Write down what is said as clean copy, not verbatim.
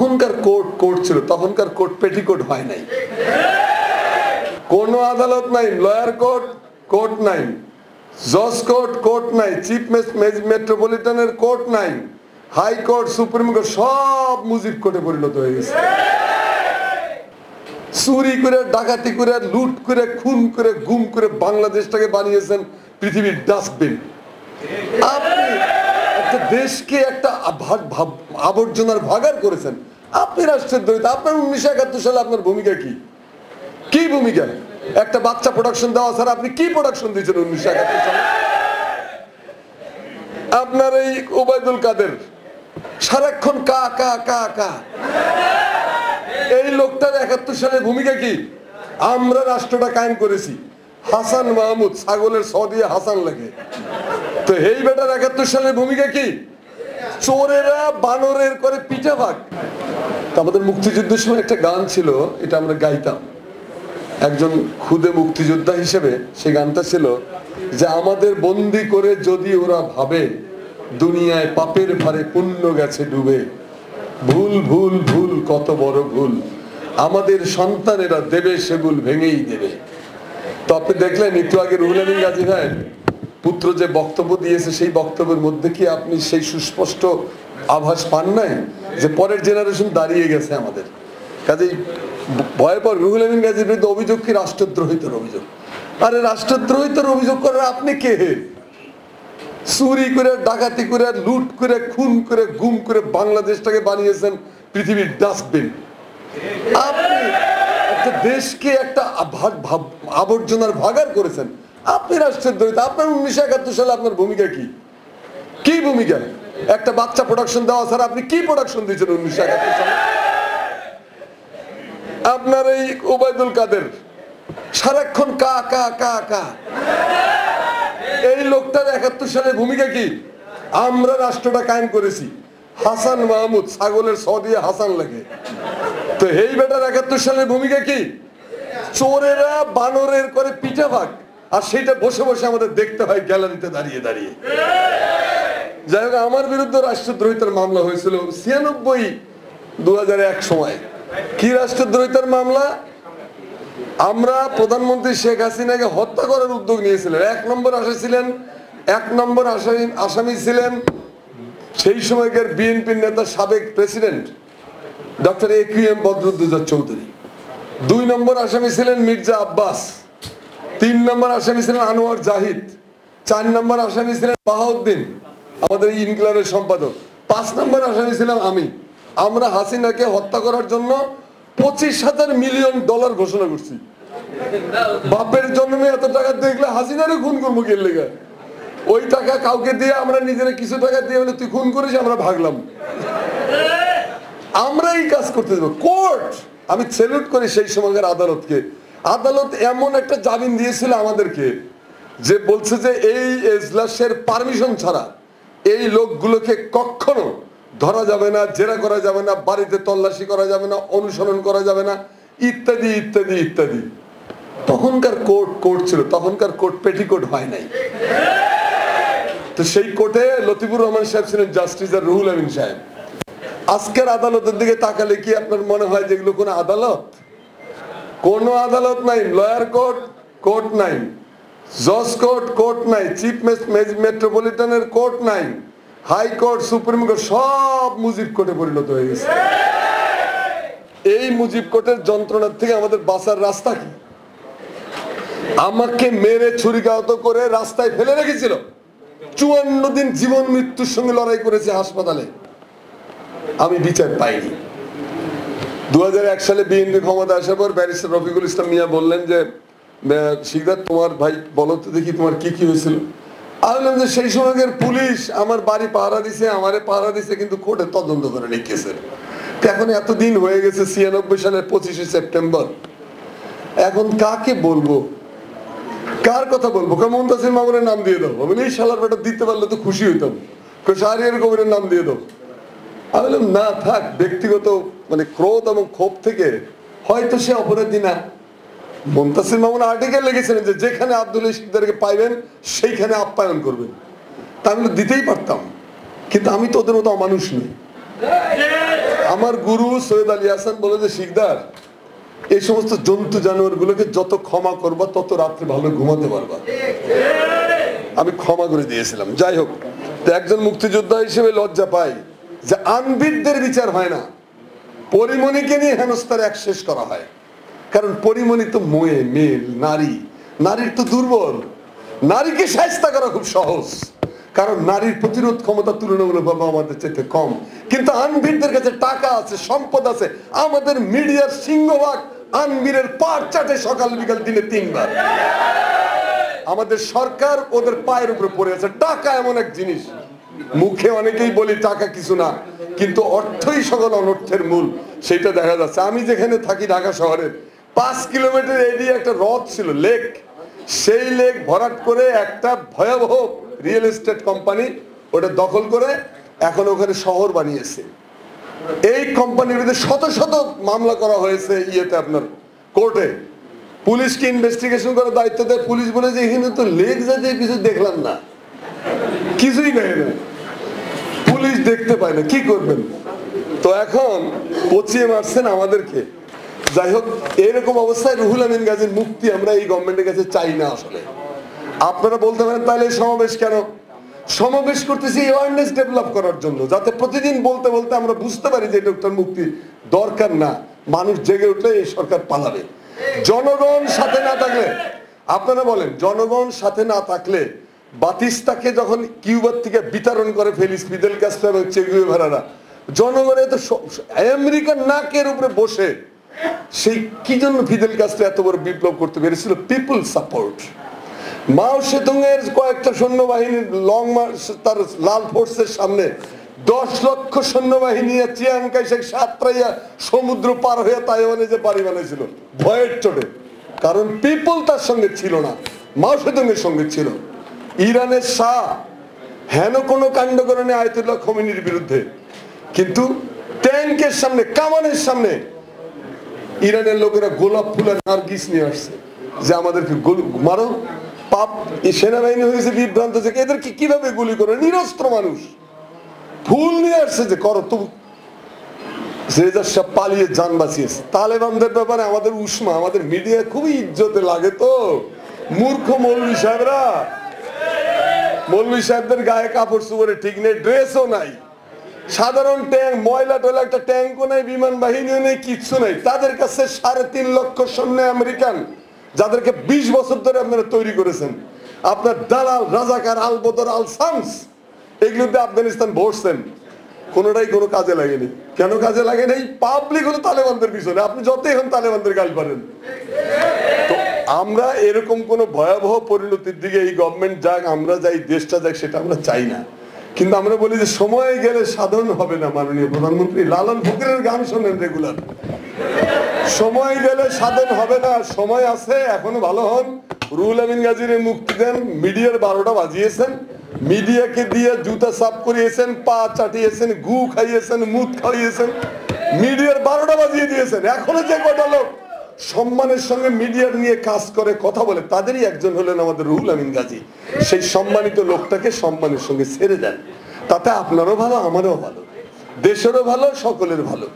তখনকার court court ছিল, তখনকার কোর্ট পেটিকোট হয় নাই, কোন আদালত নাই, লয়ার কোর্ট কোর্ট নাই, জজ কোর্ট কোর্ট নাই, চিফ মেট্রোপলিটনের কোর্ট নাই, হাইকোর্ট সুপ্রিম কোর্ট সব মুজিব কোর্টে পরিণত হয়ে গেছে। চুরি করে, ডাকাতি করে, লুট করে, খুন করে, গুম করে বাংলাদেশটাকে বানিয়েছেন পৃথিবীর ডাস্টবিন। আপনি একটা দেশকে একটা আবর্জনার ভাগার করেছেন। আপনি রাষ্ট্রের দ্বৈত। আপনার 1971 সালে আপনার ভূমিকা কি? কি ভূমিকা? একটা বাচ্চা প্রোডাকশন দেওয়া ছাড়া আপনি কি প্রোডাকশন দিয়েছেন 1971 সালে? আপনার এই ওবায়দুল কাদের সারাক্ষণ কা কা কা কা, এই লোকটার 71 সালের ভূমিকা কি? আমরা রাষ্ট্রটা কায়েম করেছি। হাসান মাহমুদ ছাগলের ছ দিয়ে হাসান লাগে, তো এই বেটার 71 সালের ভূমিকা কি? চোরেরা বানরের করে পিঠা ভাগ। আমাদের মুক্তিযুদ্ধের সময় একটা গান ছিল, এটা আমরা গাইতাম একজন খুদে মুক্তিযোদ্ধা হিসেবে। সেই গানটা ছিল যে আমাদের বন্দি করে যদি ওরা ভাবে দুনিয়ায় পাপের ভারে পুণ্য গেছে ডুবে, ভুল ভুল ভুল কত বড় ভুল, আমাদের সন্তানেরা দেবে সেগুল ভেঙেই দেবে। তো আপনি দেখলেন একটু আগে রুহুল আমিন গাজী ভাই পুত্র যে বক্তব্য দিয়েছে, সেই বক্তব্যের মধ্যে কি আপনি সেই সুস্পষ্ট আভাস পান নাই যে পরের জেনারেশন দাঁড়িয়ে গেছে আমাদের? কাজেই ভয়ের পর রুহুল আমিন গাজীর বিরুদ্ধে অভিযোগ কি? রাষ্ট্রদ্রোহিতার অভিযোগ। আরে রাষ্ট্রদ্রোহিতার অভিযোগ করার আপনি কে? চুরি করে, ডাকাতি করে, লুট করে, খুন করে, গুম করে বাংলাদেশটাকে বানিয়েছেন পৃথিবীর ডাস্টবিন। আপনি একটা দেশকে একটা আবর্জনার ভাগার করেছেন। আপনি রাষ্ট্রের দ্বৈত। আপনার 1971 সালে আপনার ভূমিকা কি? কি ভূমিকা? একটা বাচ্চা প্রোডাকশন দেওয়া ছাড়া আপনি কি প্রোডাকশন দিয়েছেন 1971 সালে? আপনার এই ওবায়দুল কাদের সারাক্ষণ কা কা কা কা, এই লোকটার 71 সালের ভূমিকা কি? আমরা রাষ্ট্রটা কায়েম করেছি। হাসান মাহমুদ ছাগলের ছ দিয়ে হাসান লাগে, তো এই বেটার 71 সালের ভূমিকা কি? চোরেরা বানরের করে পিঠা ভাগ, আর সেটা বসে বসে আমাদের দেখতে হয় গ্যালারিতে দাঁড়িয়ে দাঁড়িয়ে। যাই হোক, আমার বিরুদ্ধে রাষ্ট্রদ্রোহিতার মামলা হয়েছিল 96 2001 সময়। কি রাষ্ট্রদ্রোহিতার মামলা? আমরা প্রধানমন্ত্রী শেখ হাসিনাকে হত্যা করার উদ্যোগ নিয়েছিলেন। 1 নম্বর আসামি ছিলেন সেই সময়কার বিএনপির নেতা সাবেক president doctor AQM Badruddoza Chowdhury. 2 নম্বর আসামি ছিলেন মির্জা আব্বাস। 3 নম্বর আসামি ছিলেন আনোয়ার জাহিদ। 4 নম্বর আসামি ছিলেন বাহাউদ্দিন, আমাদের ইনকিলাবের সম্পাদক। 5 নম্বর আসামি ছিলাম আমি। আমরা হাসিনাকে হত্যা করার জন্য $25,000 মিলিয়ন ঘোষণা করছি। বাপের জন্মে এত টাকা দেখলে হাসিনারে খুন করবো কে লেগে? ওই টাকা কাউকে দিয়ে আমরা নিজেরা কিছু টাকা দিয়ে বলে তুই খুন করিস, আমরা ভাগলাম। আমরা এই কাজ করতে দেবো? কোর্ট, আমি স্যালুট করি সেই সময়কার আদালতকে। আদালত এমন একটা জামিন দিয়েছিল আমাদেরকে যে বলছে যে এই এজলাসের পারমিশন ছাড়া এই লোকগুলোকে কখনো ধরা যাবে না, জেরা করা যাবে না, বাড়িতে তল্লাশি করা যাবে না, অনুসরণ করা যাবে না, ইত্যাদি ইত্যাদি ইত্যাদি। তখনকার কোর্ট কোর্ট ছিল, তখনকার কোর্ট পেটিকোট হয় নাই। তো সেই কোর্টে লতিফুর রহমান সাহেব ছিলেন জাস্টিস, আর রুহুল আমিন সাহেব। আজকের আদালতের দিকে তাকালে কি আপনার মনে হয় যেগুলো কোনো আদালত? কোনো আদালত নাই, লয়ার কোর্ট কোর্ট নাই, জজ কোর্ট কোর্ট নাই, চিফ মেট্রোপলিটনের কোর্ট নাই, হাইকোর্ট সুপ্রিম কোর্ট সব মুজিব কোর্টে পরিণত হয়ে গেছে। এই মুজিব কোর্টের যন্ত্রণার থেকে আমাদের বাঁচার রাস্তা কি? আমাকে মেরে ছুরিকাহত করে রাস্তায় ফেলে রেখেছিল। 54 দিন জীবন মৃত্যুর সঙ্গে লড়াই করেছে হাসপাতালে, আমি বিচার পাইনি। 2001 সালে বিএনপি ক্ষমতা আসার পর ব্যারিস্টার রফিকুল ইসলাম মিয়া বললেন যে শিকদার তোমার ভাই বলো তো দেখি তোমার কি কি হয়েছিল। আমি বললাম যে সেই সময়কার পুলিশ আমার বাড়ি পাহারা দিছে, আমারে পাহারা দিছে, কিন্তু কোর্টে তদন্ত করে রেখেছে। এখন এতদিন হয়ে গেছে, 96 সালের 25শে সেপ্টেম্বর। এখন কাকে বলবো, কার কথা বলবো? মুনতাসির মামুনের নাম দিয়ে দাও। আমি এই শালার বেটা দিতে পারলে তো খুশি হইতাম। শাহরিয়ার কবিরের নাম দিয়ে দাও। আমি বললাম না থাক, ব্যক্তিগত মানে ক্রোধ এবং ক্ষোভ থেকে হয়তো সে অপরাধী না। মুনতাসির মামুন আর্টিকেল লিখেছিলেন যে যেখানে আব্দুল শিকদারকে পাইবেন সেইখানে আপ্যায়ন করবেন। তা আমি দিতেই পারতাম, কিন্তু আমি তো ওদের মতো অমানুষ নই। আমার গুরু সৈয়দ আলী হাসান বলে যে শিকদার, এই সমস্ত জন্তু জানোয়ার গুলোকে যত ক্ষমা করবা তত রাত্রে ভালো ঘুমাতে পারবা। আমি ক্ষমা করে দিয়েছিলাম। যাই হোক, তো একজন মুক্তিযোদ্ধা হিসেবে লজ্জা পাই যে আনবিরদের বিচার হয় না, পরিমণিকে নিয়ে হেনস্থার এক শেষ করা হয়। কারণ পরিমণি তো মেল নারী, নারীর তো দুর্বল, নারীকে শায়েস্তা করা খুব সহজ, কারণ নারীর প্রতিরোধ ক্ষমতা তুলনামূলকভাবে আমাদের চাইতে কম। কিন্তু আনবিরদের কাছে টাকা আছে, সম্পদ আছে। আমাদের মিডিয়ার সিংহভাগ আনবিরের পাট চাটে সকাল বিকাল দিনে 3 বার। আমাদের সরকার ওদের পায়ের উপরে পড়ে আছে। টাকা এমন এক জিনিস, মুখে অনেকেই বলি টাকা কিছু না, কিন্তু অর্থই সকল অনর্থের মূল, সেটা দেখা যাচ্ছে। আমি যেখানে থাকি ঢাকা শহরের 5 কিলোমিটার এরিয়া একটা হ্রদ ছিল, লেক। সেই লেক ভরাট করে একটা ভয়াবহ রিয়েল এস্টেট কোম্পানি ওটা দখল করে এখন ওখানে শহর বানিয়েছে। এই কোম্পানির বিরুদ্ধে শত শত মামলা করা হয়েছে ইয়েতে, আপনার কোর্টে। পুলিশকে ইনভেস্টিগেশন করার দায়িত্ব দেয়। পুলিশ বলে যে এখানে তো লেক জাতীয় কিছু দেখলাম না, কিছুই নেই না, পুলিশ দেখতে পায় না, কি করবেন? তো এখন পচিয়ে মারছেন আমাদেরকে। যাই হোক, এরকম অবস্থায় রুহুল আমিন গাজীর মুক্তি আমরা এই গভর্নমেন্টের কাছে চাই না। আসলে আপনারা বলতে পারেন তাহলে সমাবেশ কেন? সমাবেশ করতেছি অ্যাওয়ারনেস ডেভেলপ করার জন্য, যাতে প্রতিদিন বলতে বলতে আমরা বুঝতে পারি যে ডক্টর মুক্তি দরকার না। মানুষ জেগে উঠলে এই সরকার পালাবে। জনগণ সাথে না থাকলে, আপনারা বলেন, জনগণ সাথে না থাকলে বাতিস্তাকে যখন কিউবার থেকে বিতরণ করে ফিদেল ক্যাস্ট্রো এবং চে গুয়েভারারা, জনগণের তো আমেরিকার নাকের উপরে বসে সেই কি জন্য ফিদেল ক্যাস্ট্রো এত বড় বিপ্লব করতে পেরেছিল? People support. মাও সেতুং এর কয়েকটা সৈন্যবাহিনীর লং মার্চ, তার লাল ফোর্সের সামনে 10 লক্ষ সৈন্যবাহিনী চিয়াংকাই শেখ সাতরাইয়া সমুদ্র পার হয়ে তাইওয়ানে যে বাড়ি বানাইছিল ভয়ের চোটে, কারণ পিপল তার সঙ্গে ছিল না, মাও সেতুং এর সঙ্গে ছিল। ইরানের শাহ হেন কোনো কাণ্ড করেনি আয়াতুল্লাহ খোমেনির বিরুদ্ধে, কিন্তু ট্যাঙ্কের সামনে, কামানের সামনে ইরানের লোকেরা গোলাপ ফুল আর নার্গিস নিয়ে আসছে যে আমাদেরকে মারো। পাপ সেনাবাহিনী হয়েছে বিভ্রান্ত যে এদেরকে কিভাবে গুলি করে, নিরস্ত্র মানুষ ফুল নিয়ে আসছে যে করো। তো সব পালিয়ে যান বাঁচিয়েছে। তালেবানদের ব্যাপারে আমাদের উষ্মা, আমাদের মিডিয়া খুবই ইজ্জতে লাগে। তো মূর্খ মৌলভী সাহেবরা, মৌলভী সাহেবদের গায়ে কাপড় চোপড়ে ঠিক নেই, ড্রেসও নাই, সাধারণ ট্যাঙ্ক, ময়লা টয়লা একটা ট্যাঙ্কও নাই, বিমান বাহিনীও নেই, কিচ্ছু নেই। তাদের কাছে 3.5 লক্ষ সৈন্য আমেরিকান, যাদেরকে 20 বছর ধরে আপনারা তৈরি করেছেন। আপনার দালাল, রাজাকার, আল বদর, আল শামস, এগুলোতে আফগানিস্তান ভরছেন, কোনোটাই কোনো কাজে লাগেনি। কেন কাজে লাগে নাই? পাবলিক হলো তালেবানদের পিছনে। আপনি যতই এখন তালেবানদের গাল পারেন। তো আমরা এরকম কোন ভয়াবহ পরিণতির দিকে এই গভর্নমেন্ট যাক, আমরা যাই, দেশটা যাক, সেটা আমরা চাই না। কিন্তু আমরা বলি যে সময় গেলে সাধন হবে না। মাননীয় প্রধানমন্ত্রী লালন ফকিরের গান শোনেন রেগুলার, সময় গেলে সাধন হবে না, সময় আছে, এখনো ভালো হন। রুহুল আমিন গাজীর মুক্তি দেন। মিডিয়ার 12টা বাজিয়েছেন, মিডিয়াকে দিয়ে জুতা সাফ করিয়েছেন, পা চাটিয়েছেন, গু খাইয়েছেন, মুখ খাইয়েছেন, মিডিয়ার 12টা বাজিয়ে দিয়েছেন। এখনো যে কটা লোক সম্মানের সঙ্গে মিডিয়ার নিয়ে কাজ করে, কথা বলে, তাদেরই একজন হলেন আমাদের রুহুল আমিন গাজী। সেই সম্মানিত লোকটাকে সম্মানের সঙ্গে ছেড়ে দেন, তাতে আপনারও ভালো, আমারও ভালো, দেশেরও ভালো, সকলের ভালো।